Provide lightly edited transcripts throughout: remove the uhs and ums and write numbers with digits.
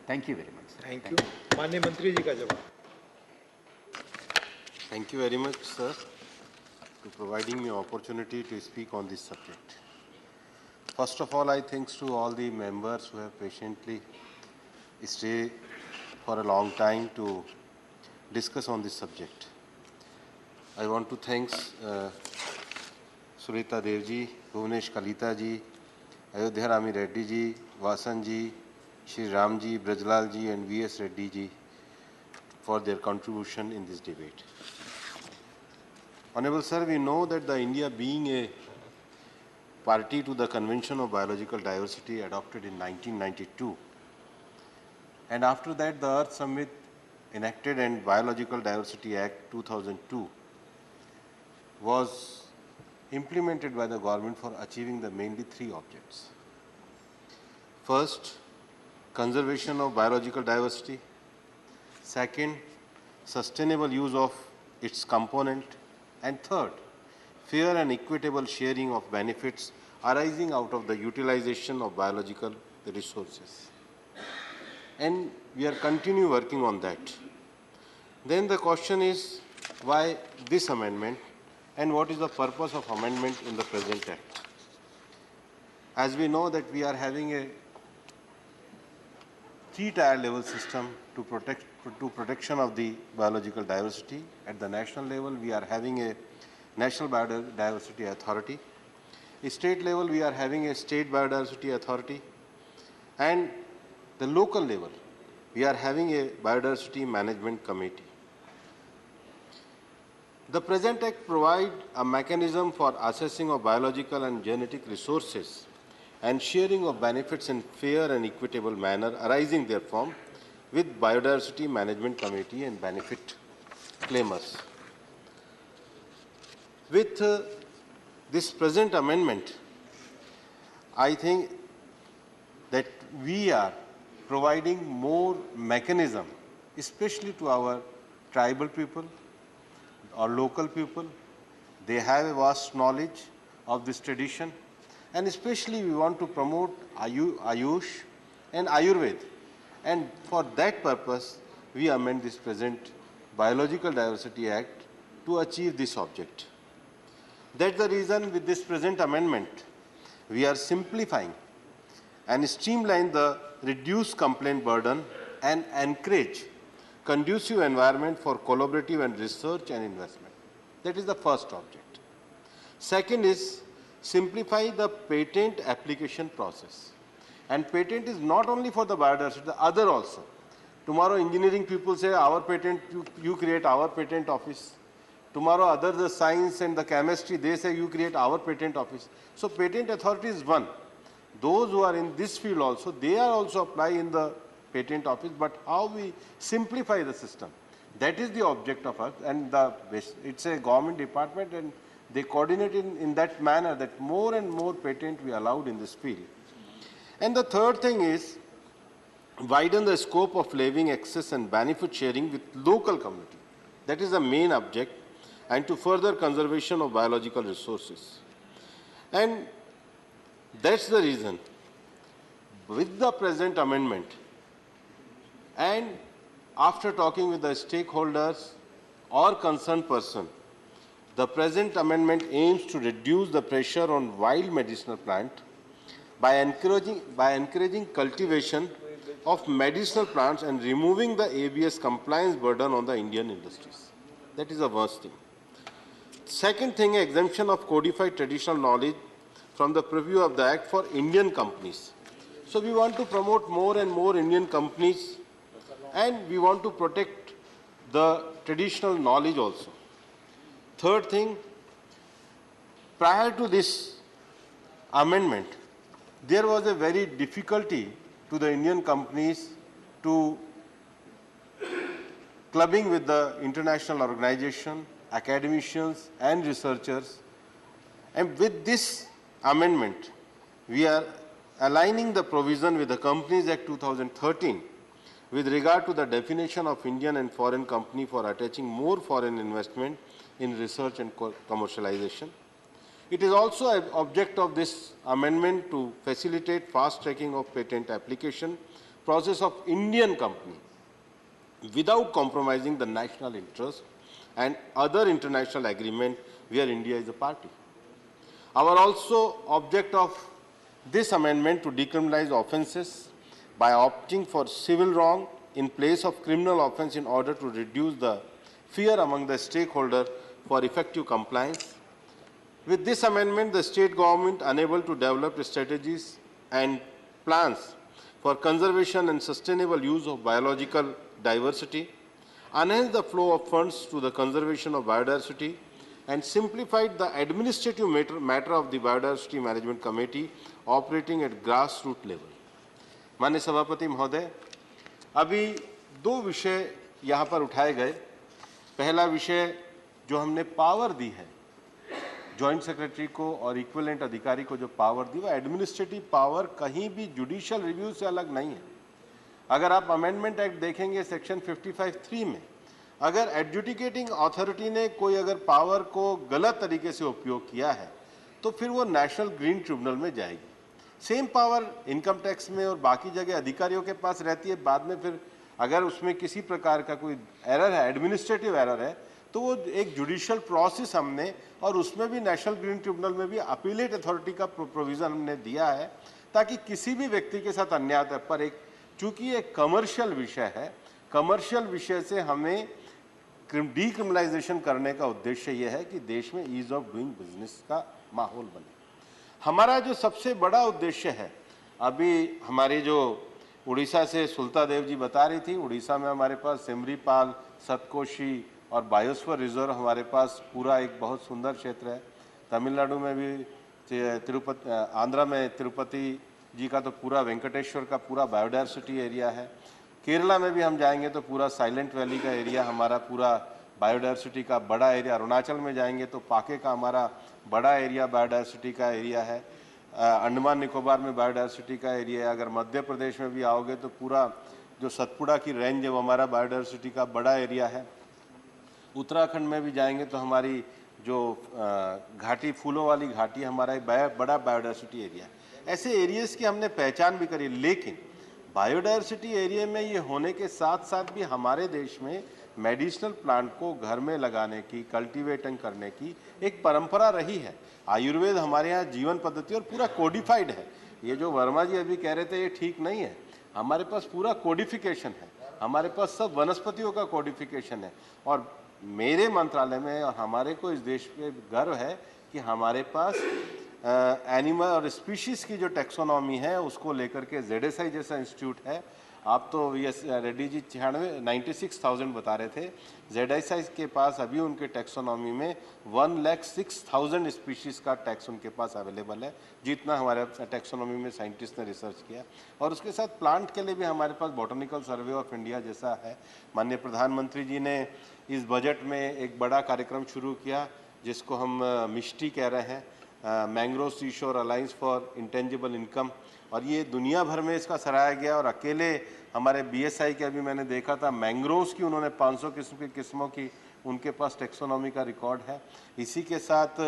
Thank you very much, sir. Thank you. माननीय मंत्री जी का जवाब. Thank you very much, sir, to providing me opportunity to speak on this subject. First of all, I thanks to all the members who have patiently stayed for a long time to discuss on this subject. I want to thank Surita Devji, Bhuvanesh Kalita ji, Ayodhya Rami Reddy ji, Vasan ji, Shri Ram ji, Brajlal ji and V.S. Reddy ji for their contribution in this debate. Honorable Sir, we know that the India being a party to the Convention of Biological Diversity adopted in 1992, and after that the Earth Summit enacted and Biological Diversity Act 2002 was implemented by the government for achieving the mainly three objects. First, conservation of biological diversity. Second, sustainable use of its component. And third, fair and equitable sharing of benefits arising out of the utilization of biological resources. And we are continue working on that. Then the question is, why this amendment and what is the purpose of amendment in the present act? As we know that we are having a three-tier level system to protection of the biological diversity. At the national level, we are having a National Biodiversity Authority. At state level, we are having a State Biodiversity Authority. And the local level, we are having a Biodiversity Management Committee. The present act provides a mechanism for assessing of biological and genetic resources and sharing of benefits in fair and equitable manner arising therefrom with Biodiversity Management Committee and benefit claimers. With this present amendment, I think that we are providing more mechanism, especially to our tribal people or local people. They have a vast knowledge of this tradition, and especially we want to promote Ayush and Ayurveda. And for that purpose, we amend this present Biological Diversity Act to achieve this object. That's the reason with this present amendment, we are simplifying and streamline the reduced complaint burden and encourage conducive environment for collaborative and research and investment. That is the first object. Second is simplify the patent application process. And patent is not only for the biodiversity, the other also. Tomorrow engineering people say our patent, you create our patent office. Tomorrow other the science and the chemistry, they say you create our patent office. So patent authority is one. Those who are in this field also, they are also apply in the patent office, but how we simplify the system. That is the object of us, and it's a government department and they coordinate in that manner that more and more patent we allowed in this field. And the third thing is widen the scope of levying access and benefit sharing with local community. That is the main object, and to further conservation of biological resources. And that's the reason with the present amendment and after talking with the stakeholders or concerned person, the present amendment aims to reduce the pressure on wild medicinal plant by encouraging cultivation of medicinal plants and removing the ABS compliance burden on the Indian industries. That is the first thing. Second thing, exemption of codified traditional knowledge from the purview of the Act for Indian companies. So we want to promote more and more Indian companies, and we want to protect the traditional knowledge also. Third thing, prior to this amendment, there was a very difficulty to the Indian companies to clubbing with the international organization, academicians and researchers. And with this amendment, we are aligning the provision with the Companies Act 2013 with regard to the definition of Indian and foreign company for attaching more foreign investment in research and commercialization. It is also an object of this amendment to facilitate fast tracking of patent application process of Indian company without compromising the national interest and other international agreement where India is a party. Our also object of this amendment to decriminalize offences by opting for civil wrong in place of criminal offence in order to reduce the fear among the stakeholder for effective compliance. With this amendment, the state government unable to develop strategies and plans for conservation and sustainable use of biological diversity, enhance the flow of funds to the conservation of biodiversity, and simplified the administrative matter of the Biodiversity Management Committee operating at grassroots level. माननीय सभापति महोदय, अभी दो विषय यहाँ पर उठाए गए। पहला विषय जो हमने पावर दी है जॉइंट सेक्रेटरी को और इक्विवेलेंट अधिकारी को जो पावर दी, वो एडमिनिस्ट्रेटिव पावर कहीं भी जुडिशियल रिव्यू से अलग नहीं है। अगर आप अमेंडमेंट एक्ट देखेंगे सेक्शन 55(3) में, अगर एडजुडिकेटिंग अथॉरिटी ने कोई अगर पावर को गलत तरीके से उपयोग किया है तो फिर वो नेशनल ग्रीन ट्रिब्यूनल में जाएगी। सेम पावर इनकम टैक्स में और बाकी जगह अधिकारियों के पास रहती है। बाद में फिर अगर उसमें किसी प्रकार का कोई एरर है, एडमिनिस्ट्रेटिव एरर है, तो वो एक जुडिशियल प्रोसेस हमने, और उसमें भी नेशनल ग्रीन ट्रिब्यूनल में भी अपीलेट अथॉरिटी का प्रोविजन हमने दिया है, ताकि किसी भी व्यक्ति के साथ अन्याय पर एक, चूंकि एक कमर्शियल विषय है, कमर्शियल विषय से हमें डीक्रिमिनलाइजेशन करने का उद्देश्य यह है कि देश में ईज ऑफ डूइंग बिजनेस का माहौल बने। हमारा जो सबसे बड़ा उद्देश्य है, अभी हमारी जो उड़ीसा से सुलता देव जी बता रही थी, उड़ीसा में हमारे पास सिमरीपाल, सतकोशी और बायोस्फीयर रिजर्व हमारे पास पूरा एक बहुत सुंदर क्षेत्र है। तमिलनाडु में भी तिरुपति, आंध्रा में तिरुपति जी का तो पूरा वेंकटेश्वर का पूरा बायोडायवर्सिटी एरिया है। केरला में भी हम जाएंगे तो पूरा साइलेंट वैली का एरिया हमारा पूरा बायोडायवर्सिटी का बड़ा एरिया। अरुणाचल में जाएंगे तो पाके का हमारा बड़ा एरिया बायोडायवर्सिटी का एरिया है। अंडमान निकोबार में बायोडायवर्सिटी का एरिया है। अगर मध्य प्रदेश में भी आओगे तो पूरा जो सतपुड़ा की रेंज है वो हमारा बायोडायवर्सिटी का बड़ा एरिया है। उत्तराखंड में भी जाएंगे तो हमारी जो घाटी, फूलों वाली घाटी, हमारा एक बड़ा बायोडायवर्सिटी एरिया है। ऐसे एरियाज की हमने पहचान भी करी, लेकिन बायोडायवर्सिटी एरिया में ये होने के साथ साथ भी हमारे देश में मेडिसिनल प्लांट को घर में लगाने की, कल्टीवेटिंग करने की एक परंपरा रही है। आयुर्वेद हमारे यहाँ जीवन पद्धति और पूरा कोडिफाइड है। ये जो वर्मा जी अभी कह रहे थे ये ठीक नहीं है। हमारे पास पूरा कोडिफिकेशन है, हमारे पास सब वनस्पतियों का कोडिफिकेशन है। और मेरे मंत्रालय में और हमारे को इस देश पे गर्व है कि हमारे पास एनिमल और स्पीशीज की जो टेक्सोनॉमी है उसको लेकर के ZSI जैसा इंस्टीट्यूट है। आप तो रेड्डी जी 96,000 बता रहे थे, ZSI के पास अभी उनके टेक्सोनॉमी में 1,06,000 स्पीशीज़ का टैक्स उनके पास अवेलेबल है, जितना हमारे टेक्सोनॉमी में साइंटिस्ट ने रिसर्च किया। और उसके साथ प्लांट के लिए भी हमारे पास बॉटनिकल सर्वे ऑफ इंडिया जैसा है। माननीय प्रधानमंत्री जी ने इस बजट में एक बड़ा कार्यक्रम शुरू किया जिसको हम मिष्टी कह रहे हैं, mangrove seashore alliance for intangible income, और ये दुनिया भर में इसका सराहा गया। और अकेले हमारे BSI के अभी मैंने देखा था मैंग्रोव्स की उन्होंने 500 किस्म की किस्मों की उनके पास टेक्सोनॉमी का रिकॉर्ड है। इसी के साथ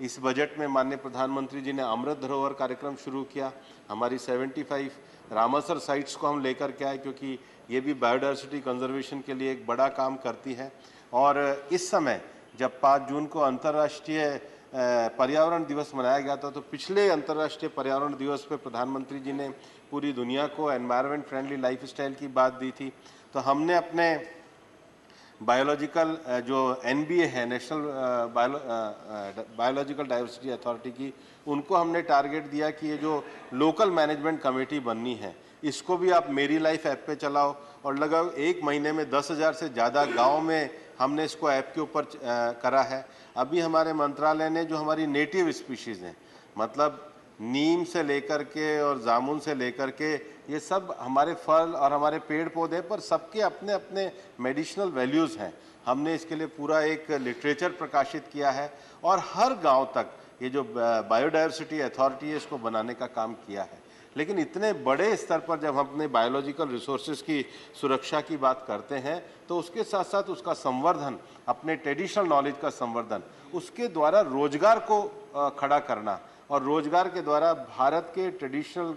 इस बजट में माननीय प्रधानमंत्री जी ने अमृत धरोहर कार्यक्रम शुरू किया। हमारी 75 रामसर साइट्स को हम लेकर के आए, क्योंकि ये भी बायोडायवर्सिटी कंजर्वेशन के लिए एक बड़ा काम करती है। और इस समय जब 5 जून को अंतर्राष्ट्रीय पर्यावरण दिवस मनाया गया था, तो पिछले अंतर्राष्ट्रीय पर्यावरण दिवस पे प्रधानमंत्री जी ने पूरी दुनिया को एनवायरनमेंट फ्रेंडली लाइफस्टाइल की बात दी थी। तो हमने अपने बायोलॉजिकल जो NBA है, नेशनल बायोलॉजिकल डाइवर्सिटी अथॉरिटी की, उनको हमने टारगेट दिया कि ये जो लोकल मैनेजमेंट कमेटी बननी है इसको भी आप मेरी लाइफ ऐप पे चलाओ। और लगभग 1 महीने में 10,000 से ज़्यादा गाँव में हमने इसको ऐप के ऊपर करा है। अभी हमारे मंत्रालय ने जो हमारी नेटिव स्पीशीज़ हैं, मतलब नीम से लेकर के और जामुन से लेकर के, ये सब हमारे फल और हमारे पेड़ पौधे पर सबके अपने अपने मेडिसिनल वैल्यूज़ हैं। हमने इसके लिए पूरा एक लिटरेचर प्रकाशित किया है और हर गांव तक ये जो बायोडायवर्सिटी अथॉरिटी है इसको बनाने का काम किया है। लेकिन इतने बड़े स्तर पर जब हम अपने बायोलॉजिकल रिसोर्सेज की सुरक्षा की बात करते हैं तो उसके साथ साथ उसका संवर्धन, अपने ट्रेडिशनल नॉलेज का संवर्धन, उसके द्वारा रोजगार को खड़ा करना और रोजगार के द्वारा भारत के ट्रेडिशनल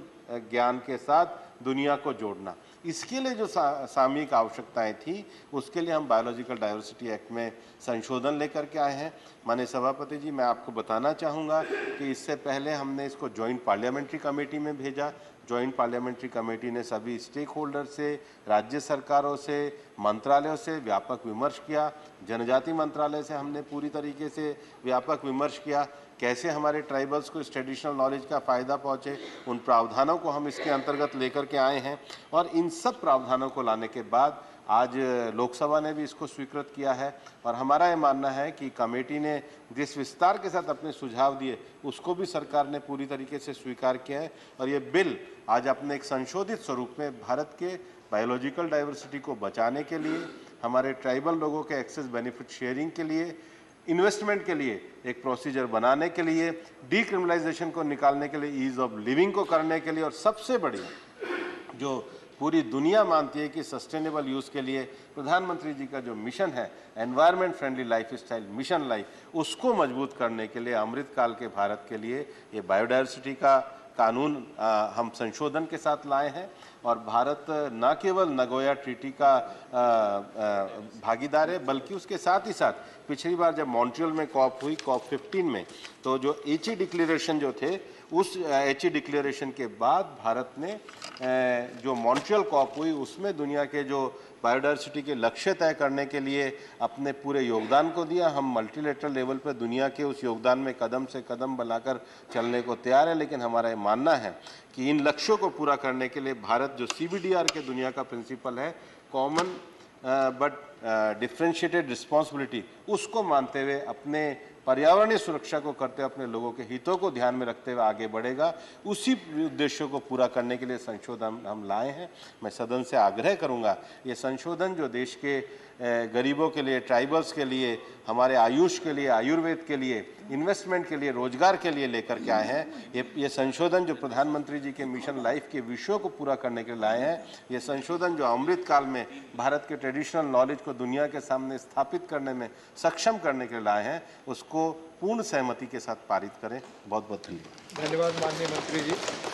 ज्ञान के साथ दुनिया को जोड़ना। इसके लिए जो सामयिक आवश्यकताएं थी, उसके लिए हम बायोलॉजिकल डाइवर्सिटी एक्ट में संशोधन लेकर के आए हैं। माननीय सभापति जी, मैं आपको बताना चाहूँगा कि इससे पहले हमने इसको जॉइंट पार्लियामेंट्री कमेटी में भेजा। जॉइंट पार्लियामेंट्री कमेटी ने सभी स्टेक होल्डर से, राज्य सरकारों से, मंत्रालयों से व्यापक विमर्श किया। जनजाति मंत्रालय से हमने पूरी तरीके से व्यापक विमर्श किया, कैसे हमारे ट्राइबल्स को इस ट्रेडिशनल नॉलेज का फ़ायदा पहुँचे। उन प्रावधानों को हम इसके अंतर्गत लेकर के आए हैं और इन सब प्रावधानों को लाने के बाद आज लोकसभा ने भी इसको स्वीकृत किया है। और हमारा ये मानना है कि कमेटी ने जिस विस्तार के साथ अपने सुझाव दिए, उसको भी सरकार ने पूरी तरीके से स्वीकार किया है और ये बिल आज अपने एक संशोधित स्वरूप में भारत के बायोलॉजिकल डाइवर्सिटी को बचाने के लिए, हमारे ट्राइबल लोगों के एक्सेस बेनिफिट शेयरिंग के लिए, इन्वेस्टमेंट के लिए एक प्रोसीजर बनाने के लिए, डीक्रिमिनलाइजेशन को निकालने के लिए, ईज ऑफ लिविंग को करने के लिए और सबसे बड़ी जो पूरी दुनिया मानती है कि सस्टेनेबल यूज़ के लिए प्रधानमंत्री जी का जो मिशन है, environment friendly life style mission life, उसको मजबूत करने के लिए अमृतकाल के भारत के लिए ये बायोडाइवर्सिटी का कानून हम संशोधन के साथ लाए हैं। और भारत न केवल नगोया ट्रीटी का भागीदार है, बल्कि उसके साथ ही साथ पिछली बार जब मॉन्ट्रियल में कॉप हुई, कॉप 15 में, तो जो एचई डिक्लेरेशन जो थे, उस एचई डिक्लेरेशन के बाद भारत ने जो मॉन्ट्रियल कॉप हुई, उसमें दुनिया के जो बायोडाइवर्सिटी के लक्ष्य तय करने के लिए अपने पूरे योगदान को दिया। हम मल्टीलेटरल लेवल पर दुनिया के उस योगदान में कदम से कदम बनाकर चलने को तैयार है, लेकिन हमारा ये मानना है कि इन लक्ष्यों को पूरा करने के लिए भारत जो CBDR के दुनिया का प्रिंसिपल है, कॉमन बट डिफ्रेंशिएटेड रिस्पॉन्सिबिलिटी, उसको मानते हुए अपने पर्यावरणीय सुरक्षा को करते हुए अपने लोगों के हितों को ध्यान में रखते हुए आगे बढ़ेगा। उसी उद्देश्यों को पूरा करने के लिए संशोधन हम लाए हैं। मैं सदन से आग्रह करूंगा, ये संशोधन जो देश के गरीबों के लिए, ट्राइबल्स के लिए, हमारे आयुष के लिए, आयुर्वेद के लिए, इन्वेस्टमेंट के लिए, रोजगार के लिए लेकर के आए हैं, ये संशोधन जो प्रधानमंत्री जी के मिशन लाइफ के विषयों को पूरा करने के लिए लाए हैं, ये संशोधन जो अमृतकाल में भारत के ट्रेडिशनल नॉलेज को दुनिया के सामने स्थापित करने में सक्षम करने के लिए लाए हैं, उसको पूर्ण सहमति के साथ पारित करें। बहुत बहुत धन्यवाद। धन्यवाद माननीय मंत्री जी।